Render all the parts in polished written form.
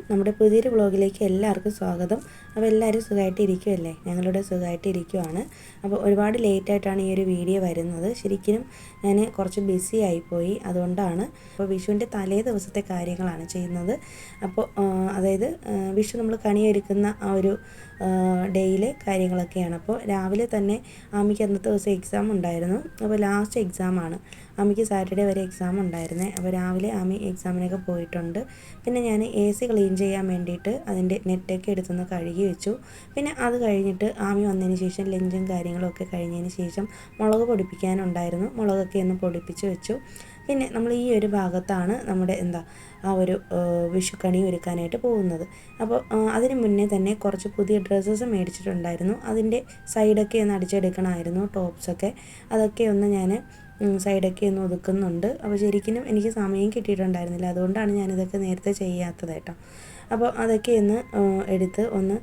നമ്മുടെ പുതിയൊരു വ്ളോഗിലേക്ക് എല്ലാവർക്കും സ്വാഗതം. അപ്പോൾ എല്ലാവരും സുഖമായിട്ട് ഇരിക്കുമല്ലേ? ഞങ്ങളിവിടെ സുഖമായിട്ട് ഇരിക്കുവാണ്. അപ്പോൾ ഒരുപാട് ലേറ്റായിട്ടാണ് ഈ ഒരു വീഡിയോ വരുന്നത്. ശരിക്കും ഞാൻ കുറച്ച് ബിസി ആയിപ്പോയി, അതുകൊണ്ടാണ്. അപ്പോൾ വിഷുവിൻ്റെ തലേ ദിവസത്തെ കാര്യങ്ങളാണ് ചെയ്യുന്നത്. അപ്പോൾ അതായത് വിഷു നമ്മൾ കണിയൊരുക്കുന്ന ആ ഒരു ഡേയിലെ കാര്യങ്ങളൊക്കെയാണ്. അപ്പോൾ രാവിലെ തന്നെ ആമിക്ക് അന്നത്തെ ദിവസം എക്സാം ഉണ്ടായിരുന്നു. അപ്പോൾ ലാസ്റ്റ് എക്സാമാണ്. ആമിക്ക് സാറ്റർഡേ വരെ എക്സാം ഉണ്ടായിരുന്നേ. അപ്പോൾ രാവിലെ ആമി എക്സാമിനൊക്കെ പോയിട്ടുണ്ട്. പിന്നെ ഞാൻ AC ക്ലീൻ ചെയ്യാൻ വേണ്ടിയിട്ട് അതിൻ്റെ നെറ്റൊക്കെ എടുത്തൊന്ന് കഴുകി വെച്ചു. പിന്നെ അത് കഴിഞ്ഞിട്ട് ആമി വന്നതിന് ശേഷം ലഞ്ചും കാര്യങ്ങളൊക്കെ കഴിഞ്ഞതിന് ശേഷം മുളക് പൊടിപ്പിക്കാനുണ്ടായിരുന്നു. മുളകൊക്കെ ഒന്ന് പൊടിപ്പിച്ച് വെച്ചു. പിന്നെ നമ്മൾ ഈ ഒരു ഭാഗത്താണ് നമ്മുടെ ആ ഒരു വിഷുക്കണി ഒരുക്കാനായിട്ട് പോകുന്നത്. അപ്പോൾ അതിന് മുന്നേ തന്നെ കുറച്ച് പുതിയ ഡ്രസ്സസ് മേടിച്ചിട്ടുണ്ടായിരുന്നു. അതിൻ്റെ സൈഡൊക്കെ ഒന്ന് അടിച്ചെടുക്കണമായിരുന്നു, ടോപ്സൊക്കെ. അതൊക്കെ ഒന്ന് ഞാൻ സൈഡൊക്കെ ഒന്ന് ഒതുക്കുന്നുണ്ട്. അപ്പോൾ ശരിക്കും എനിക്ക് സമയം കിട്ടിയിട്ടുണ്ടായിരുന്നില്ല, അതുകൊണ്ടാണ് ഞാനിതൊക്കെ നേരത്തെ ചെയ്യാത്തത് കേട്ടോ. അപ്പോൾ അതൊക്കെ ഒന്ന് എടുത്ത് ഒന്ന്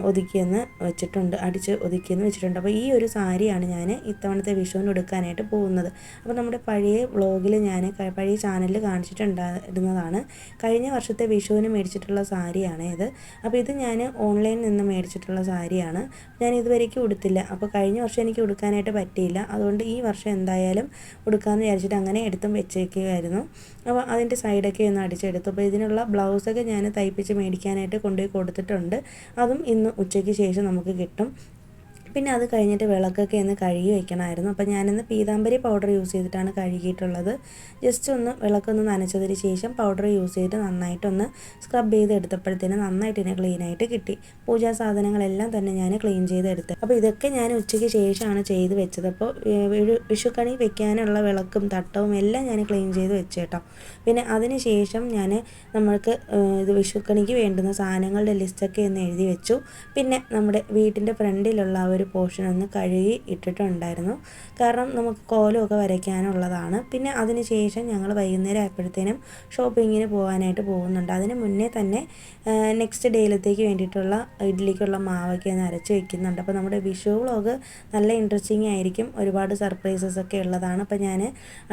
ഒതുക്കിയെന്ന് വെച്ചിട്ടുണ്ട്, അടിച്ച് ഒതുക്കിയെന്ന് വെച്ചിട്ടുണ്ട്. അപ്പോൾ ഈ ഒരു സാരിയാണ് ഞാൻ ഇത്തവണത്തെ വിഷുവിന് എടുക്കാനായിട്ട് പോകുന്നത്. അപ്പോൾ നമ്മുടെ പഴയ വ്ളോഗിൽ ഞാൻ പഴയ ചാനലിൽ കാണിച്ചിട്ടുണ്ടായിരുന്നതാണ്. കഴിഞ്ഞ വർഷത്തെ വിഷുവിന് മേടിച്ചിട്ടുള്ള സാരിയാണ് ഇത്. അപ്പോൾ ഇത് ഞാൻ ഓൺലൈനിൽ നിന്ന് മേടിച്ചിട്ടുള്ള സാരിയാണ്. ഞാൻ ഇതുവരേക്കും ഉടുത്തില്ല. അപ്പോൾ കഴിഞ്ഞ വർഷം എനിക്ക് ഉടുക്കാനായിട്ട് പറ്റിയില്ല, അതുകൊണ്ട് ഈ വർഷം എന്തായാലും ഉടുക്കാമെന്ന് വിചാരിച്ചിട്ട് അങ്ങനെ എടുത്തും വെച്ചേക്കുമായിരുന്നു. അപ്പോൾ അതിൻ്റെ സൈഡൊക്കെ ഒന്ന് അടിച്ചെടുത്തു. അപ്പോൾ ഇതിനുള്ള ബ്ലൗസൊക്കെ ഞാൻ തയ്പ്പിച്ച് മേടിക്കാനായിട്ട് കൊണ്ടുപോയി കൊടുത്തിട്ടുണ്ട്. അതും ഇന്ന് ഉച്ചയ്ക്ക് ശേഷം നമുക്ക് കിട്ടും. പിന്നെ അത് കഴിഞ്ഞിട്ട് വിളക്കൊക്കെ ഒന്ന് കഴുകി വയ്ക്കണമായിരുന്നു. അപ്പോൾ ഞാനിന്ന് പീതാംബരി പൗഡർ യൂസ് ചെയ്തിട്ടാണ് കഴുകിയിട്ടുള്ളത്. ജസ്റ്റ് ഒന്ന് വിളക്കൊന്ന് നനച്ചതിന് ശേഷം പൗഡർ യൂസ് ചെയ്തിട്ട് നന്നായിട്ടൊന്ന് സ്ക്രബ് ചെയ്തെടുത്തപ്പോഴത്തേന് നന്നായിട്ട് തന്നെ ക്ലീനായിട്ട് കിട്ടി. പൂജാ സാധനങ്ങളെല്ലാം തന്നെ ഞാൻ ക്ലീൻ ചെയ്തെടുത്തത്. അപ്പോൾ ഇതൊക്കെ ഞാൻ ഉച്ചയ്ക്ക് ശേഷമാണ് ചെയ്ത് വെച്ചത്. അപ്പോൾ വിഷുക്കണി വെക്കാനുള്ള വിളക്കും തട്ടവും എല്ലാം ഞാൻ ക്ലീൻ ചെയ്ത് വെച്ചേട്ടോ. പിന്നെ അതിന് ശേഷം നമ്മൾക്ക് ഇത് വിഷുക്കണിക്ക് വേണ്ടുന്ന സാധനങ്ങളുടെ ലിസ്റ്റൊക്കെ ഒന്ന് എഴുതി വെച്ചു. പിന്നെ നമ്മുടെ വീട്ടിൻ്റെ ഫ്രണ്ടിലുള്ള ഒരു പോർഷൻ ഒന്ന് കഴുകി ഇട്ടിട്ടുണ്ടായിരുന്നു, കാരണം നമുക്ക് കോലമൊക്കെ വരയ്ക്കാനുള്ളതാണ്. പിന്നെ അതിന് ശേഷം ഞങ്ങൾ വൈകുന്നേരം ആയപ്പോഴത്തേനും ഷോപ്പിങ്ങിന് പോകാനായിട്ട് പോകുന്നുണ്ട്. അതിന് മുന്നേ തന്നെ നെക്സ്റ്റ് ഡേയിലത്തേക്ക് വേണ്ടിയിട്ടുള്ള ഇഡ്ഡലിക്കുള്ള മാവൊക്കെ ഒന്ന് അരച്ച് വയ്ക്കുന്നുണ്ട്. അപ്പോൾ നമ്മുടെ വിഷു വ്ളോഗ് നല്ല ഇൻട്രസ്റ്റിംഗ് ആയിരിക്കും, ഒരുപാട് സർപ്രൈസസ് ഒക്കെ ഉള്ളതാണ്. അപ്പോൾ ഞാൻ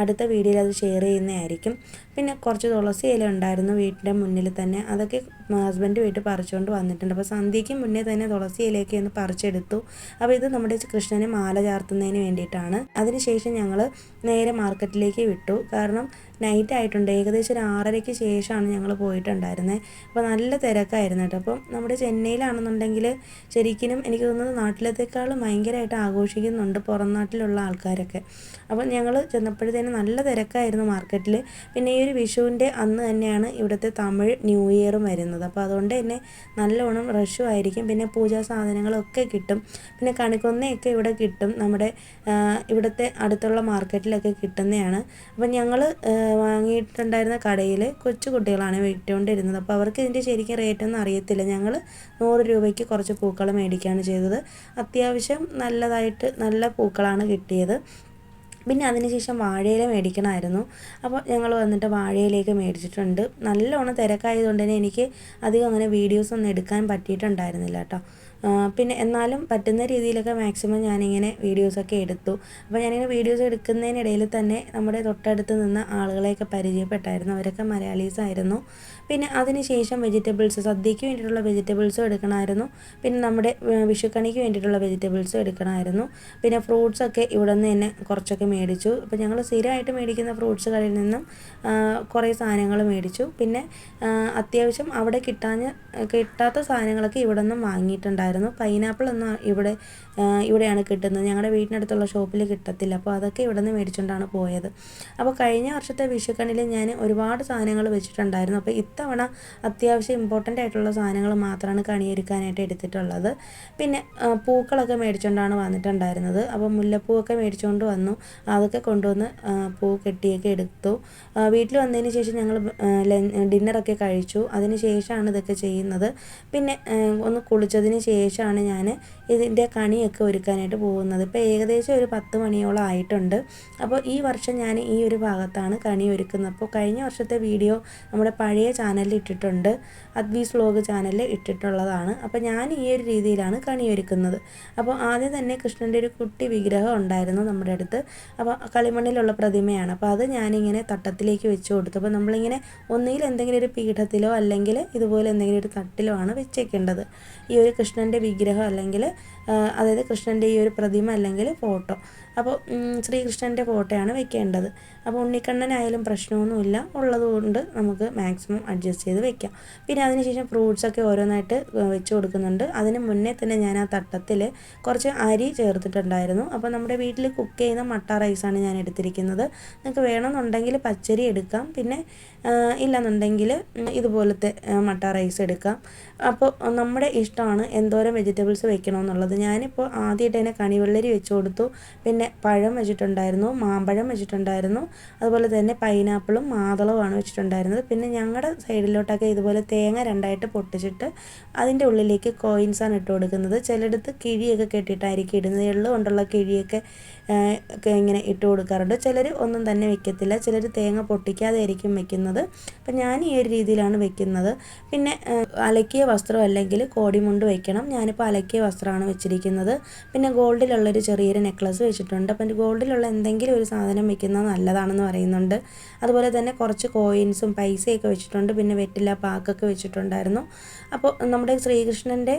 അടുത്ത വീഡിയോയിൽ അത് ഷെയർ ചെയ്യുന്നതായിരിക്കും. പിന്നെ കുറച്ച് തുളസി ഇല ഉണ്ടായിരുന്നു വീട്ടിൻ്റെ മുന്നിൽ തന്നെ, അതൊക്കെ ഹസ്ബൻഡ് പോയിട്ട് പറിച്ചുകൊണ്ട് വന്നിട്ടുണ്ട്. അപ്പോൾ സന്ധ്യയ്ക്ക് മുന്നേ തന്നെ തുളസി ഇലയൊക്കെ ഒന്ന് പറിച്ചെടുത്തു. അപ്പോൾ ഇത് നമ്മുടെ കൃഷ്ണന് മാല ചാർത്തുന്നതിന് വേണ്ടിയിട്ടാണ്. അതിനുശേഷം ഞങ്ങൾ നേരെ മാർക്കറ്റിലേക്ക് വിട്ടു, കാരണം നൈറ്റ് ആയിട്ടുണ്ട്. ഏകദേശം ഒരു 6:30-ക്ക് ശേഷമാണ് ഞങ്ങൾ പോയിട്ടുണ്ടായിരുന്നത്. അപ്പോൾ നല്ല തിരക്കായിരുന്നു കേട്ടോ. അപ്പം നമ്മുടെ ചെന്നൈയിലാണെന്നുണ്ടെങ്കിൽ ശരിക്കും എനിക്ക് തോന്നുന്നത് നാട്ടിലത്തേക്കാളും ഭയങ്കരമായിട്ട് ആഘോഷിക്കുന്നുണ്ട് പുറം നാട്ടിലുള്ള ആൾക്കാരൊക്കെ. അപ്പം ഞങ്ങൾ ചെന്നപ്പോഴത്തേനും നല്ല തിരക്കായിരുന്നു മാർക്കറ്റിൽ. പിന്നെ ഈ ഒരു വിഷുവിൻ്റെ അന്ന് തന്നെയാണ് ഇവിടുത്തെ തമിഴ് ന്യൂ ഇയറും വരുന്നത്. അപ്പോൾ അതുകൊണ്ട് തന്നെ നല്ലോണം റഷും ആയിരിക്കും. പിന്നെ പൂജാ സാധനങ്ങളൊക്കെ കിട്ടും. പിന്നെ കണിക്കൊന്നയൊക്കെ ഇവിടെ കിട്ടും, നമ്മുടെ ഇവിടുത്തെ അടുത്തുള്ള മാർക്കറ്റിലൊക്കെ കിട്ടുന്നതാണ്. അപ്പം ഞങ്ങൾ വാങ്ങിയിട്ടുണ്ടായിരുന്ന കടയിൽ കൊച്ചു കുട്ടികളാണ് വിറ്റുകൊണ്ടിരുന്നത്. അപ്പോൾ അവർക്ക് ഇതിൻ്റെ ശരിക്കും റേറ്റൊന്നും അറിയത്തില്ല. ഞങ്ങൾ 100 രൂപയ്ക്ക് കുറച്ച് പൂക്കൾ മേടിക്കുകയാണ് ചെയ്തത്. അത്യാവശ്യം നല്ല പൂക്കളാണ് കിട്ടിയത്. പിന്നെ അതിനുശേഷം വാഴയില മേടിക്കണമായിരുന്നു. അപ്പോൾ ഞങ്ങൾ വന്നിട്ട് വാഴയിലേക്ക് മേടിച്ചിട്ടുണ്ട്. നല്ലോണം തിരക്കായതുകൊണ്ട് തന്നെ എനിക്ക് അധികം അങ്ങനെ വീഡിയോസൊന്നും എടുക്കാൻ പറ്റിയിട്ടുണ്ടായിരുന്നില്ല കേട്ടോ. പിന്നെ എന്നാലും പറ്റുന്ന രീതിയിലൊക്കെ മാക്സിമം ഞാനിങ്ങനെ വീഡിയോസൊക്കെ എടുത്തു. അപ്പോൾ ഞാനിങ്ങനെ വീഡിയോസ് എടുക്കുന്നതിനിടയിൽ തന്നെ നമ്മുടെ തൊട്ടടുത്ത് നിന്ന് ആളുകളെയൊക്കെ പരിചയപ്പെട്ടായിരുന്നു. അവരൊക്കെ മലയാളീസായിരുന്നു. പിന്നെ അതിന് ശേഷം വെജിറ്റബിൾസ്, സദ്യയ്ക്ക് വേണ്ടിയിട്ടുള്ള വെജിറ്റബിൾസും എടുക്കണമായിരുന്നു. പിന്നെ നമ്മുടെ വിഷുക്കണിക്ക് വേണ്ടിയിട്ടുള്ള വെജിറ്റബിൾസും എടുക്കണമായിരുന്നു. പിന്നെ ഫ്രൂട്ട്സൊക്കെ ഇവിടെ നിന്ന് തന്നെ കുറച്ചൊക്കെ മേടിച്ചു. അപ്പോൾ ഞങ്ങൾ സ്ഥിരമായിട്ട് മേടിക്കുന്ന ഫ്രൂട്ട്സ് കടയിൽ നിന്നും കുറേ സാധനങ്ങൾ മേടിച്ചു. പിന്നെ അത്യാവശ്യം അവിടെ കിട്ടാത്ത സാധനങ്ങളൊക്കെ ഇവിടെ നിന്നും വാങ്ങിയിട്ടുണ്ടായിരുന്നു. പൈനാപ്പിൾ ഒന്നും ഇവിടെയാണ് കിട്ടുന്നത്, ഞങ്ങളുടെ വീടിനടുത്തുള്ള ഷോപ്പിൽ കിട്ടത്തില്ല. അപ്പോൾ അതൊക്കെ ഇവിടെ നിന്ന് മേടിച്ചുകൊണ്ടാണ് പോയത്. അപ്പോൾ കഴിഞ്ഞ വർഷത്തെ വിഷുക്കണിയിൽ ഞാൻ ഒരുപാട് സാധനങ്ങൾ വെച്ചിട്ടുണ്ടായിരുന്നു. അപ്പോൾ ഇത്തവണ അത്യാവശ്യം ഇമ്പോർട്ടൻ്റ് ആയിട്ടുള്ള സാധനങ്ങൾ മാത്രമാണ് കണിയൊരുക്കാനായിട്ട് എടുത്തിട്ടുള്ളത്. പിന്നെ പൂക്കളൊക്കെ മേടിച്ചുകൊണ്ടാണ് വന്നിട്ടുണ്ടായിരുന്നത്. അപ്പോൾ മുല്ലപ്പൂവൊക്കെ മേടിച്ചുകൊണ്ട് വന്നു, അതൊക്കെ കൊണ്ടുവന്ന് പൂ കെട്ടിയൊക്കെ എടുത്തു. വീട്ടിൽ വന്നതിന് ശേഷം ഞങ്ങൾ ഡിന്നറൊക്കെ കഴിച്ചു. അതിന് ശേഷമാണ് ഇതൊക്കെ ചെയ്യുന്നത്. പിന്നെ ഒന്ന് കുളിച്ചതിന് ശേഷമാണ് ഞാൻ ഇതിൻ്റെ കണിയൊക്കെ ഒരുക്കാനായിട്ട് പോകുന്നത്. ഇപ്പോൾ ഏകദേശം ഒരു 10 മണിയോളം ആയിട്ടുണ്ട്. അപ്പോൾ ഈ വർഷം ഞാൻ ഈ ഒരു ഭാഗത്താണ് കണി ഒരുക്കുന്നത്. അപ്പോൾ കഴിഞ്ഞ വർഷത്തെ വീഡിയോ നമ്മുടെ പഴയ ചാനലിൽ ഇട്ടിട്ടുണ്ട്, അദ്വീസ് വ്ലോഗ് ചാനലിൽ ഇട്ടിട്ടുള്ളതാണ്. അപ്പോൾ ഞാൻ ഈ ഒരു രീതിയിലാണ് കണി ഒരുക്കുന്നത്. അപ്പോൾ ആദ്യം തന്നെ കൃഷ്ണൻ്റെ ഒരു കുട്ടി വിഗ്രഹം ഉണ്ടായിരുന്നു നമ്മുടെ അടുത്ത്. അപ്പോൾ കളിമണ്ണിലുള്ള പ്രതിമയാണ്. അപ്പോൾ അത് ഞാനിങ്ങനെ തട്ടത്തിലേക്ക് വെച്ച് കൊടുത്തു. അപ്പോൾ നമ്മളിങ്ങനെ ഒന്നുകിൽ എന്തെങ്കിലും ഒരു പീഠത്തിലോ അല്ലെങ്കിൽ ഇതുപോലെ എന്തെങ്കിലും ഒരു തട്ടിലോ ആണ് വെച്ചേക്കേണ്ടത് ഈ ഒരു കൃഷ്ണൻ്റെ വിഗ്രഹം, അല്ലെങ്കിൽ അതായത് കൃഷ്ണൻ്റെ ഈ ഒരു പ്രതിമ അല്ലെങ്കിൽ ഫോട്ടോ. അപ്പോൾ ശ്രീകൃഷ്ണൻ്റെ ഫോട്ടോയാണ് വെക്കേണ്ടത്. അപ്പോൾ ഉണ്ണിക്കണ്ണനായാലും പ്രശ്നമൊന്നുമില്ല, ഉള്ളതുകൊണ്ട് നമുക്ക് മാക്സിമം അഡ്ജസ്റ്റ് ചെയ്ത് വെക്കാം. പിന്നെ അതിനുശേഷം ഫ്രൂട്ട്സൊക്കെ ഓരോന്നായിട്ട് വെച്ച് കൊടുക്കുന്നുണ്ട്. അതിന് മുന്നേ തന്നെ ഞാൻ ആ തട്ടത്തിൽ കുറച്ച് അരി ചേർത്തിട്ടുണ്ടായിരുന്നു. അപ്പോൾ നമ്മുടെ വീട്ടിൽ കുക്ക് ചെയ്യുന്ന മട്ട റൈസാണ് ഞാൻ എടുത്തിരിക്കുന്നത്. നിങ്ങൾക്ക് വേണമെന്നുണ്ടെങ്കിൽ പച്ചരി എടുക്കാം, പിന്നെ ഇല്ലെന്നുണ്ടെങ്കിൽ ഇതുപോലത്തെ മട്ട റൈസ് എടുക്കാം. അപ്പോൾ നമ്മുടെ ഇഷ്ടമാണ് എന്തോരം വെജിറ്റബിൾസ് വെക്കണമെന്നുള്ളത്. ഞാനിപ്പോൾ ആദ്യമായിട്ട് തന്നെ കണിവെള്ളരി വെച്ച് കൊടുത്തു, പിന്നെ പഴം വെച്ചിട്ടുണ്ടായിരുന്നു, മാമ്പഴം വെച്ചിട്ടുണ്ടായിരുന്നു, അതുപോലെ തന്നെ പൈനാപ്പിളും മാതളവുമാണ് വെച്ചിട്ടുണ്ടായിരുന്നത്. പിന്നെ ഞങ്ങളുടെ സൈഡിലോട്ടൊക്കെ ഇതുപോലെ തേങ്ങ രണ്ടായിട്ട് പൊട്ടിച്ചിട്ട് അതിൻ്റെ ഉള്ളിലേക്ക് കോയിൻസാണ് ഇട്ട് കൊടുക്കുന്നത്. ചിലയിടത്ത് കിഴിയൊക്കെ കെട്ടിയിട്ടായിരിക്കും ഇടുന്നത്, എള്ള് കൊണ്ടുള്ള കിഴിയൊക്കെ ഇങ്ങനെ ഇട്ട് കൊടുക്കാറുണ്ട്. ചിലർ ഒന്നും തന്നെ വെക്കത്തില്ല, ചിലർ തേങ്ങ പൊട്ടിക്കാതെ ആയിരിക്കും വെക്കുന്നത്. അപ്പം ഞാൻ ഈ ഒരു രീതിയിലാണ് വെക്കുന്നത്. പിന്നെ അലക്കിയ വസ്ത്രം അല്ലെങ്കിൽ കോടിമുണ്ട് വെക്കണം. ഞാനിപ്പോൾ അലക്കിയ വസ്ത്രമാണ് വെച്ചിരിക്കുന്നത്. പിന്നെ ഗോൾഡിലുള്ളൊരു ചെറിയൊരു നെക്ലസ് വെച്ചിട്ടുണ്ട്. അപ്പം ഗോൾഡിലുള്ള എന്തെങ്കിലും ഒരു സാധനം വെക്കുന്നത് നല്ലതാണെന്ന് പറയുന്നുണ്ട്. അതുപോലെ തന്നെ കുറച്ച് കോയിൻസും പൈസയൊക്കെ വെച്ചിട്ടുണ്ട്. പിന്നെ വെറ്റില പാക്കൊക്കെ വെച്ചിട്ടുണ്ടായിരുന്നു. അപ്പോൾ നമ്മുടെ ശ്രീകൃഷ്ണൻ്റെ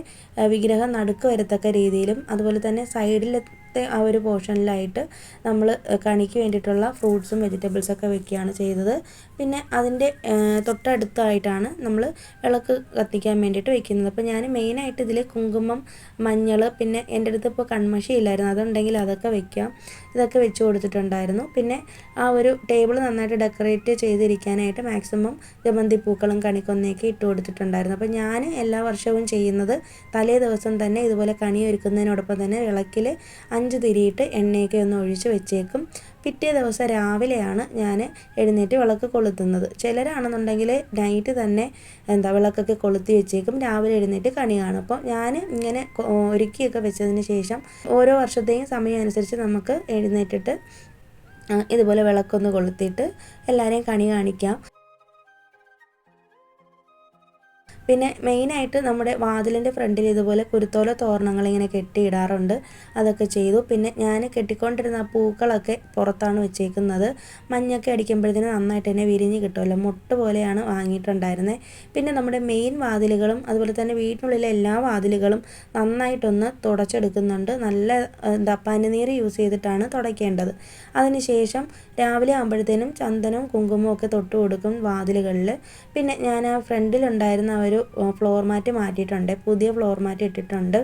വിഗ്രഹം നടുക്ക് വരത്തക്ക രീതിയിലും അതുപോലെ തന്നെ സൈഡിലത്തെ ആ ഒരു പോർഷനിലായിട്ട് നമ്മൾ കണിക്ക് വേണ്ടിയിട്ടുള്ള ഫ്രൂട്ട്സും വെജിറ്റബിൾസൊക്കെ വെക്കുകയാണ് ചെയ്തത്. പിന്നെ അതിൻ്റെ തൊട്ടടുത്തായിട്ടാണ് നമ്മൾ വിളക്ക് കത്തിക്കാൻ വേണ്ടിയിട്ട് വെക്കുന്നത്. അപ്പോൾ ഞാൻ മെയിനായിട്ട് ഇതിൽ കുങ്കുമം, മഞ്ഞൾ, പിന്നെ എൻ്റെ അടുത്ത് ഇപ്പോൾ കൺമഷി ഇല്ലായിരുന്നു, അതുണ്ടെങ്കിൽ അതൊക്കെ വെക്കാം, ഇതൊക്കെ വെച്ച് കൊടുത്തിട്ടുണ്ടായിരുന്നു. പിന്നെ ആ ഒരു ടേബിൾ നന്നായിട്ട് ഡെക്കറേറ്റ് ചെയ്തിരിക്കാനായിട്ട് മാക്സിമം ജമന്തി പൂക്കളും കണിക്കൊന്നയൊക്കെ ഇട്ട് കൊടുത്തിട്ടുണ്ടായിരുന്നു. അപ്പോൾ ഞാൻ എല്ലാ വർഷവും ചെയ്യുന്നത് തലേ ദിവസം തന്നെ ഇതുപോലെ കണി ഒരുക്കുന്നതിനോടൊപ്പം തന്നെ വിളക്കിൽ 5 തിരിയിട്ട് എണ്ണയൊക്കെ ഒന്ന് ഒഴിച്ച് വെച്ചേക്കും. പിറ്റേ ദിവസം രാവിലെയാണ് ഞാൻ എഴുന്നേറ്റ് വിളക്ക് കൊളുത്തുന്നത്. ചിലരാണെന്നുണ്ടെങ്കിൽ നൈറ്റ് തന്നെ വിളക്കൊക്കെ കൊളുത്തി വെച്ചേക്കും, രാവിലെ എഴുന്നേറ്റ് കണി കാണും. അപ്പോൾ ഞാൻ ഇങ്ങനെ ഒരുക്കിയൊക്കെ വെച്ചതിന് ശേഷം ഓരോ വർഷത്തെയും സമയം അനുസരിച്ച് നമുക്ക് എഴുന്നേറ്റിട്ട് ഇതുപോലെ വിളക്കൊന്ന് കൊളുത്തിയിട്ട് എല്ലാവരെയും കണി കാണിക്കാം. പിന്നെ മെയിനായിട്ട് നമ്മുടെ വാതിലിൻ്റെ ഫ്രണ്ടിൽ ഇതുപോലെ കുരുത്തോല തോരണങ്ങളിങ്ങനെ കെട്ടിയിടാറുണ്ട്, അതൊക്കെ ചെയ്തു. പിന്നെ ഞാൻ കെട്ടിക്കൊണ്ടിരുന്ന ആ പൂക്കളൊക്കെ പുറത്താണ് വെച്ചേക്കുന്നത്. മഞ്ഞൊക്കെ അടിക്കുമ്പോഴത്തേന് നന്നായിട്ട് തന്നെ വിരിഞ്ഞ് കിട്ടുമല്ലോ, മുട്ട് പോലെയാണ് വാങ്ങിയിട്ടുണ്ടായിരുന്നത്. പിന്നെ നമ്മുടെ മെയിൻ വാതിലുകളും അതുപോലെ തന്നെ വീട്ടിനുള്ളിലെ എല്ലാ വാതിലുകളും നന്നായിട്ടൊന്ന് തുടച്ചെടുക്കുന്നുണ്ട്. നല്ല പനിനീര് യൂസ് ചെയ്തിട്ടാണ് തുടയ്ക്കേണ്ടത്. അതിനുശേഷം രാവിലെ ആകുമ്പോഴത്തേനും ചന്ദനവും കുങ്കുമവും ഒക്കെ തൊട്ട് കൊടുക്കും വാതിലുകളിൽ. പിന്നെ ഞാൻ ആ ഫ്രണ്ടിലുണ്ടായിരുന്ന ഫ്ലോർ മാറ്റ് മാറ്റിയിട്ടുണ്ട്, പുതിയ ഫ്ലോർ മാറ്റ് ഇട്ടിട്ടുണ്ട്.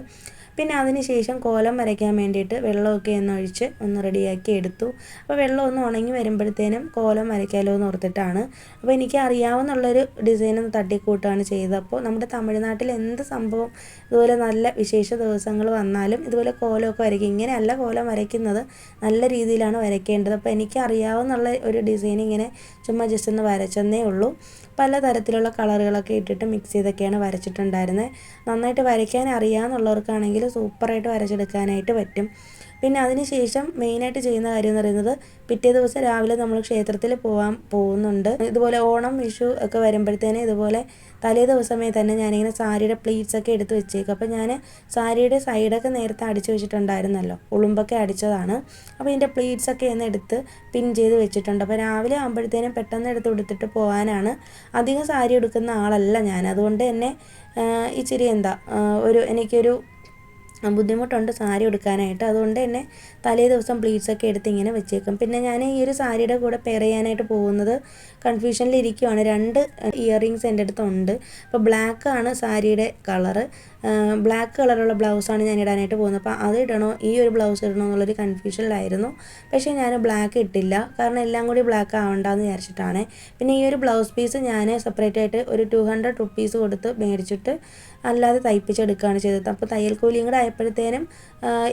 പിന്നെ അതിന് ശേഷം കോലം വരയ്ക്കാൻ വേണ്ടിയിട്ട് വെള്ളമൊക്കെ ഒഴിച്ച് ഒന്ന് റെഡിയാക്കി എടുത്തു. അപ്പോൾ വെള്ളം ഒന്ന് ഉണങ്ങി വരുമ്പോഴത്തേനും കോലം വരയ്ക്കാമല്ലോ എന്ന് ഓർത്തിട്ടാണ്. അപ്പോൾ എനിക്ക് അറിയാവുന്നുള്ളൊരു ഡിസൈനൊന്ന് തട്ടിക്കൂട്ടാണ് ചെയ്തത്. അപ്പോൾ നമ്മുടെ തമിഴ്നാട്ടിൽ എന്ത് സംഭവം ഇതുപോലെ നല്ല വിശേഷ ദിവസങ്ങൾ വന്നാലും ഇതുപോലെ കോലമൊക്കെ വരയ്ക്കും. ഇങ്ങനെയല്ല കോലം വരയ്ക്കുന്നത്, നല്ല രീതിയിലാണ് വരയ്ക്കേണ്ടത്. അപ്പോൾ എനിക്ക് അറിയാവുന്നുള്ള ഒരു ഡിസൈൻ ഇങ്ങനെ ചുമ്മാ ജസ്റ്റ് ഒന്ന് വരച്ചെന്നേ ഉള്ളൂ. പല തരത്തിലുള്ള കളറുകളൊക്കെ ഇട്ടിട്ട് മിക്സ് ചെയ്തൊക്കെയാണ് വരച്ചിട്ടുണ്ടായിരുന്നത്. നന്നായിട്ട് വരയ്ക്കാൻ അറിയാമെന്നുള്ളവർക്കാണെങ്കിൽ സൂപ്പറായിട്ട് വരച്ചെടുക്കാനായിട്ട് പറ്റും. പിന്നെ അതിന് ശേഷം മെയിനായിട്ട് ചെയ്യുന്ന കാര്യം എന്ന് പറയുന്നത് പിറ്റേ ദിവസം രാവിലെ നമ്മൾ ക്ഷേത്രത്തിൽ പോകുന്നുണ്ട്. ഇതുപോലെ ഓണം, വിഷു ഒക്കെ വരുമ്പോഴത്തേന് ഇതുപോലെ തലേ ദിവസമേ തന്നെ ഞാനിങ്ങനെ സാരിയുടെ പ്ലീറ്റ്സൊക്കെ എടുത്ത് വെച്ചേക്കും. അപ്പോൾ ഞാൻ സാരിയുടെ സൈഡൊക്കെ നേരത്തെ അടിച്ച് വെച്ചിട്ടുണ്ടായിരുന്നല്ലോ, ഉളുമ്പൊക്കെ അടിച്ചതാണ്. അപ്പോൾ ഇതിൻ്റെ പ്ലീറ്റ്സൊക്കെ ഒന്ന് എടുത്ത് പിൻ ചെയ്ത് വെച്ചിട്ടുണ്ട്. അപ്പോൾ രാവിലെ ആകുമ്പോഴത്തേനും പെട്ടെന്ന് എടുത്ത് കൊടുത്തിട്ട് പോകാനാണ്. അധികം സാരി എടുക്കുന്ന ആളല്ല ഞാൻ, അതുകൊണ്ട് തന്നെ ഇച്ചിരി എനിക്കൊരു ബുദ്ധിമുട്ടുണ്ട് സാരി എടുക്കാനായിട്ട്. അതുകൊണ്ട് തന്നെ തലേ ദിവസം പ്ലീറ്റ്സൊക്കെ എടുത്ത് ഇങ്ങനെ വെച്ചേക്കും. പിന്നെ ഞാൻ ഈ ഒരു സാരിയുടെ കൂടെ പെയർ ചെയ്യാനായിട്ട് പോകുന്നത് കൺഫ്യൂഷനിലിരിക്കുവാണ്. 2 ഇയറിങ്സ് എൻ്റെ അടുത്തുണ്ട്. അപ്പോൾ ബ്ലാക്കാണ് സാരിയുടെ കളറ്, ബ്ലാക്ക് കളറുള്ള ബ്ലൗസാണ് ഞാൻ ഇടാനായിട്ട് പോകുന്നത്. അപ്പോൾ അത് ഇടണോ ഈ ഒരു ബ്ലൗസ് ഇടണോ എന്നുള്ളൊരു കൺഫ്യൂഷനിലായിരുന്നു. പക്ഷേ ഞാൻ ബ്ലാക്ക് ഇട്ടില്ല, കാരണം എല്ലാം കൂടി ബ്ലാക്ക് ആവണ്ടെന്ന് വിചാരിച്ചിട്ടാണ്. പിന്നെ ഈ ഒരു ബ്ലൗസ് പീസ് ഞാൻ സെപ്പറേറ്റ് ആയിട്ട് ഒരു 200 റുപ്പീസ് കൊടുത്ത് മേടിച്ചിട്ട് അല്ലാതെ തയ്പ്പിച്ചെടുക്കുകയാണ് ചെയ്തത്. അപ്പോൾ തയ്യൽ കൂലിയും കൂടെ ആയപ്പോഴത്തേനും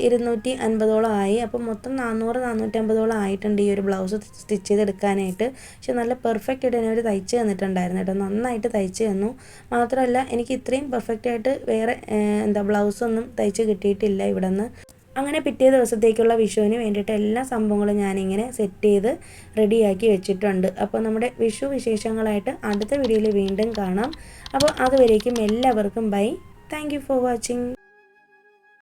250ഓളം ആയി. അപ്പോൾ മൊത്തം 400-450ഓളം ആയിട്ടുണ്ട് ഈ ഒരു ബ്ലൗസ് സ്റ്റിച്ച് ചെയ്തെടുക്കാനായിട്ട്. പക്ഷെ നല്ല പെർഫെക്റ്റ് ആയിട്ട് തന്നെ അവർ തയ്ച്ച് തന്നിട്ടുണ്ടായിരുന്നു കേട്ടോ, നന്നായിട്ട് തയ്ച്ച് തന്നു. മാത്രമല്ല എനിക്ക് ഇത്രയും പെർഫെക്റ്റ് ആയിട്ട് വേറെ എന്താ ബ്ലൗസൊന്നും തയ്ച്ച് കിട്ടിയിട്ടില്ല ഇവിടെ നിന്ന്. അങ്ങനെ പിറ്റേ ദിവസത്തേക്കുള്ള വിഷുവിന് വേണ്ടിയിട്ട് എല്ലാ സംഭവങ്ങളും ഞാനിങ്ങനെ സെറ്റ് ചെയ്ത് റെഡിയാക്കി വെച്ചിട്ടുണ്ട്. അപ്പോൾ നമ്മുടെ വിഷു വിശേഷങ്ങളായിട്ട് അടുത്ത വീഡിയോയിൽ വീണ്ടും കാണാം. അപ്പോൾ അതുവരേക്കും എല്ലാവർക്കും bye. Thank you for watching.